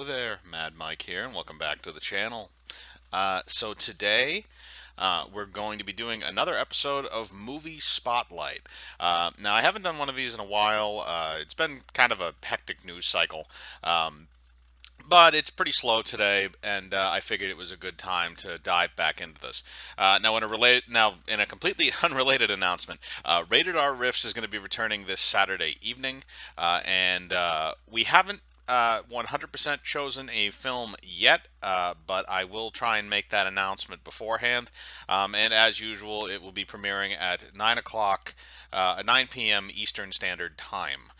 Hello there, Mad Mike here, and welcome back to the channel. So today, we're going to be doing another episode of Movie Spotlight. Now, I haven't done one of these in a while. It's been kind of a hectic news cycle, um, but it's pretty slow today, and I figured it was a good time to dive back into this. Now, in a completely unrelated announcement, Rated R Riffs is going to be returning this Saturday evening, and we haven't 100% chosen a film yet, but I will try and make that announcement beforehand. And as usual, it will be premiering at 9 o'clock, 9 p.m. Eastern Standard Time.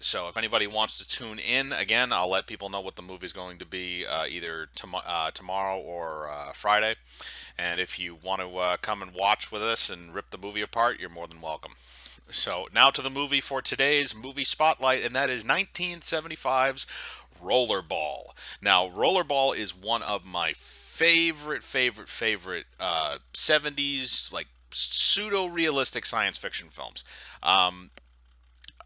So if anybody wants to tune in, again, I'll let people know what the movie is going to be either tomorrow or Friday. And if you want to come and watch with us and rip the movie apart, you're more than welcome. So now to the movie for today's movie spotlight, and that is 1975's Rollerball. Now, Rollerball is one of my favorite 70s like pseudo-realistic science fiction films. Um,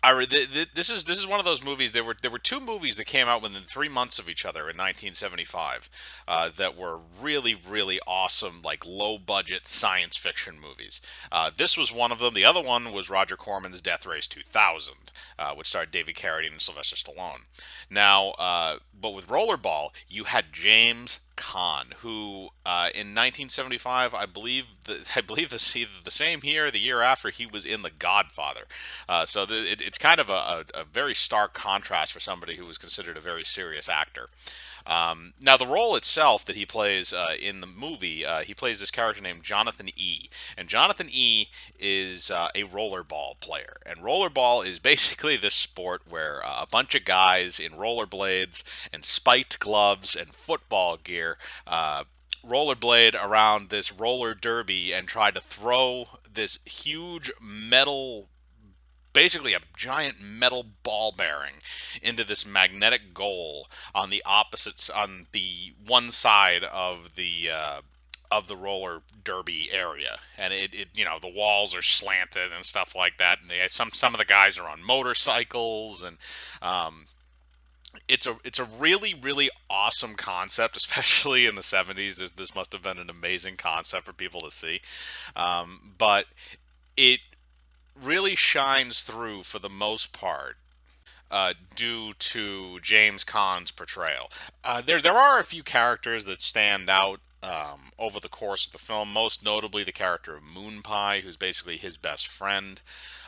this is one of those movies. There were two movies that came out within 3 months of each other in 1975 that were really awesome, like low budget science fiction movies. This was one of them. The other one was Roger Corman's Death Race 2000, which starred David Carradine and Sylvester Stallone. Now, but with Rollerball, you had James Caan, who in 1975, I believe either the same year, or the year after, he was in The Godfather. It's kind of a very stark contrast for somebody who was considered a very serious actor. Now, the role itself that he plays in the movie, he plays this character named Jonathan E. And Jonathan E. is a rollerball player. And rollerball is basically this sport where a bunch of guys in rollerblades and spiked gloves and football gear rollerblade around this roller derby and try to throw this huge metal, basically a giant metal ball bearing, into this magnetic goal on the one side of the roller derby area. And the walls are slanted and stuff like that, and some of the guys are on motorcycles. And it's a really awesome concept, especially in the 70s. This must have been an amazing concept for people to see. But it really shines through for the most part, due to James Caan's portrayal. There are a few characters that stand out over the course of the film, most notably the character of Moon Pie, who's basically his best friend.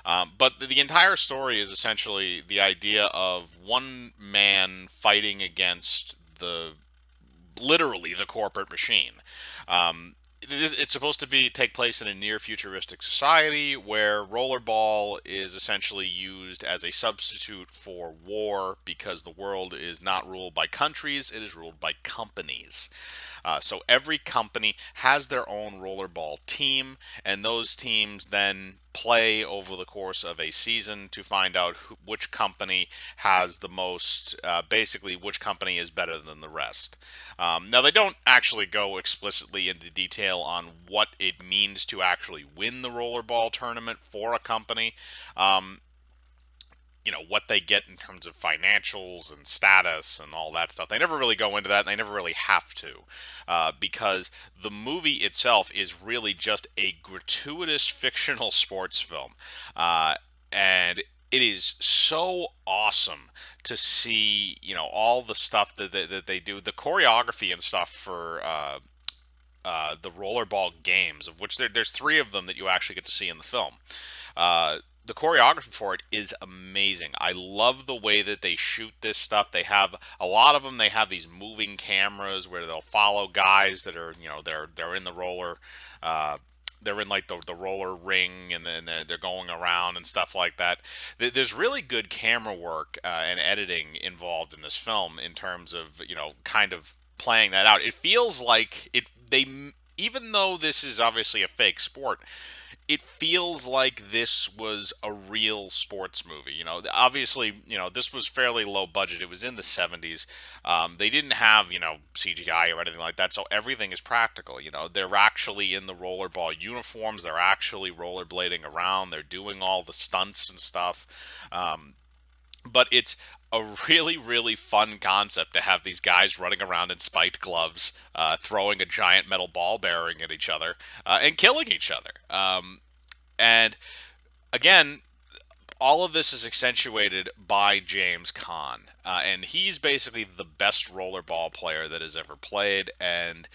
But the entire story is essentially the idea of one man fighting against literally the corporate machine. It's supposed to take place in a near futuristic society where rollerball is essentially used as a substitute for war, because the world is not ruled by countries, it is ruled by companies. So every company has their own rollerball team, and those teams then play over the course of a season to find out which company has the most, basically, which company is better than the rest. Now, they don't actually go explicitly into detail on what it means to actually win the rollerball tournament for a company. What they get in terms of financials and status and all that stuff. They never really go into that, and they never really have to, because the movie itself is really just a gratuitous fictional sports film. And it is so awesome to see, all the stuff that they do, the choreography and stuff for the rollerball games, of which there's three of them that you actually get to see in the film. The choreography for it is amazing. I love the way that they shoot this stuff. They have a lot of them. They have these moving cameras where they'll follow guys that are, they're in the roller. They're in like the roller ring, and then they're going around and stuff like that. There's really good camera work and editing involved in this film in terms of, kind of playing that out. It feels like even though this is obviously a fake sport, it feels like this was a real sports movie. Obviously, this was fairly low budget. It was in the 70s. They didn't have, CGI or anything like that, so everything is practical. They're actually in the rollerball uniforms. They're actually rollerblading around. They're doing all the stunts and stuff. But it's a really, really fun concept to have these guys running around in spiked gloves, throwing a giant metal ball bearing at each other, and killing each other. And again, all of this is accentuated by James Caan, and he's basically the best rollerball player that has ever played. And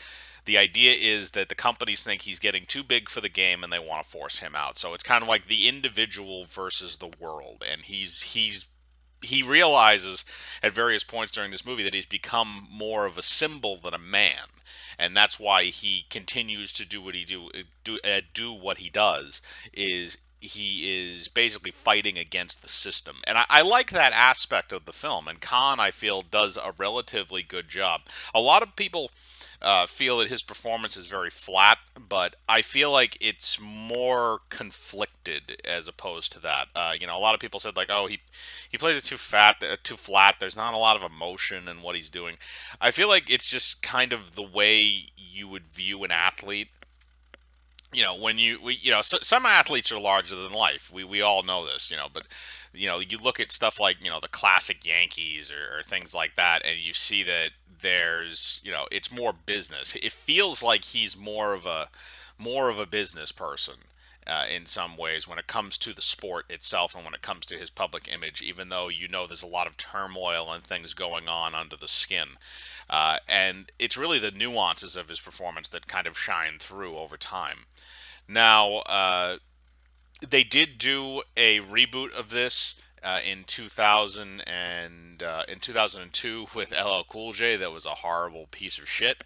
the idea is that the companies think he's getting too big for the game, and they want to force him out. So it's kind of like the individual versus the world, and he realizes at various points during this movie that he's become more of a symbol than a man, and that's why he continues to do what do what he does. Is he is basically fighting against the system, and I like that aspect of the film. And Khan, I feel, does a relatively good job. A lot of people feel that his performance is very flat, but I feel like it's more conflicted as opposed to that. A lot of people said like, "Oh, he plays it too flat. There's not a lot of emotion in what he's doing." I feel like it's just kind of the way you would view an athlete. When some athletes are larger than life. We all know this, but you look at stuff like the classic Yankees or things like that, and you see that there's it's more business. It feels like he's more of a business person. In some ways, when it comes to the sport itself and when it comes to his public image, even though there's a lot of turmoil and things going on under the skin. And it's really the nuances of his performance that kind of shine through over time. Now, they did do a reboot of this in 2000 and in 2002 with LL Cool J. That was a horrible piece of shit.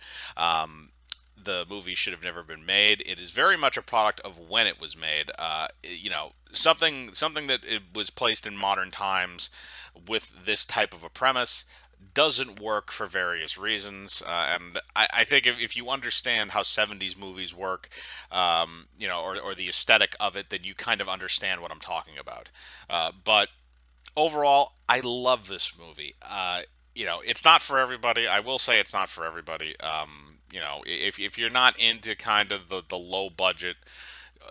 The movie should have never been made. It is very much a product of when it was made. Something that it was placed in modern times with this type of a premise doesn't work for various reasons. And I think if you understand how 70s movies work, or the aesthetic of it, then you kind of understand what I'm talking about. But overall, I love this movie. It's not for everybody. I will say it's not for everybody. If you're not into kind of the low budget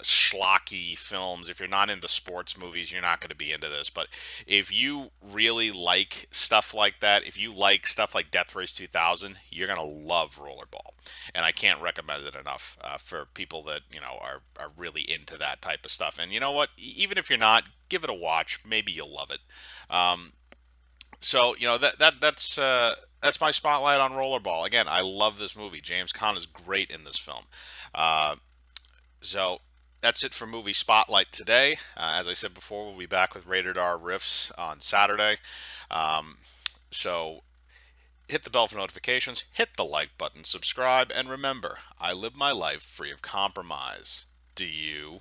schlocky films, if you're not into sports movies, you're not going to be into this. But if you really like stuff like that, if you like stuff like Death Race 2000, you're going to love Rollerball. And I can't recommend it enough for people that are really into that type of stuff. And you know what? Even if you're not, give it a watch. Maybe you'll love it. So that's my spotlight on Rollerball. Again, I love this movie. James Caan is great in this film. Uh, so that's it for Movie Spotlight today. As I said before, we'll be back with Rated R Riffs on Saturday. Um, so hit the bell for notifications, hit the like button, subscribe, and remember, I live my life free of compromise. Do you?